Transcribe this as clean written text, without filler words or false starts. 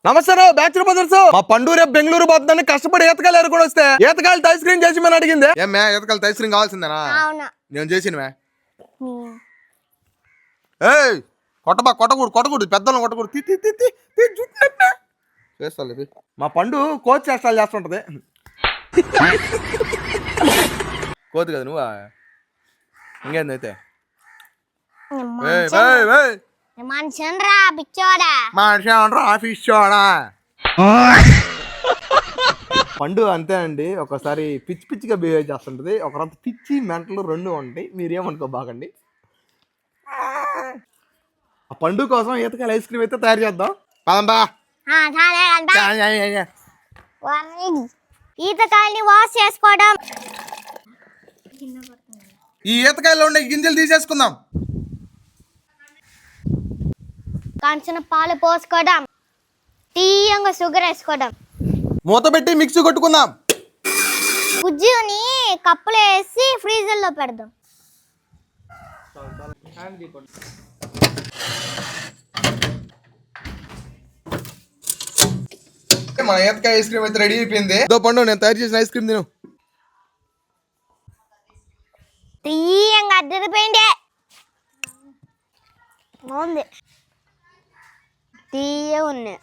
నమస్తే bachelor brothers. మా పండు రేపు బెంగళూరు పోతుందని కష్టపడి ఈతకాయలు ఎరుకొని వస్తే ఈతకాయలు ఐస్ క్రీమ్ చేసి మేము అడిగింది. ఏమే ఈతకాయలు ఐస్ క్రీమ్ కావాల్సిందేనా? నేను చేసినవే. ఏయ్ కొట్టకూడదు పెద్దలను కొట్టకూడదు. చేస్తాను. మా పండు కోచ్ చేష్టాలు చేస్తుంటది. కోతి కదా నువ్వా? ఇంకేంది అయితే పండు అంతే అండి. ఒకసారి పిచ్చి పిచ్చిగా బిహేవ్ చేస్తుంటది, ఒకరంత పిచ్చి మెంటలు రెండు ఉంటాయి. మీరేమనుకో బాగండి. ఆ పండు కోసం ఈతకాయలు ఐస్ క్రీమ్ అయితే తయారు చేద్దాం. ఈతకాయల్ని వాష్ చేసుకోవడం, ఈ ఈతకాయలో ఉండే గింజలు తీసేసుకుందాం. కాంచిన పాలు పోసుకోవడం, తీయంగా షుగర్ వేసుకోవడం, మూత పెట్టి మిక్సీ కొట్టుకుందాం. గుజ్జుని కప్పులో వేసి ఫ్రీజర్ లో పెడదాం. మన ఈతకాయ ఐస్ క్రీమ్ అయితే రెడీ అయిపోయింది. పండు నేను తయారు చేసిన ఐస్ క్రీమ్ తిను. తీయంగా అద్దరిపోయింది, బాగుంది, తీయ ఉన్నాయి.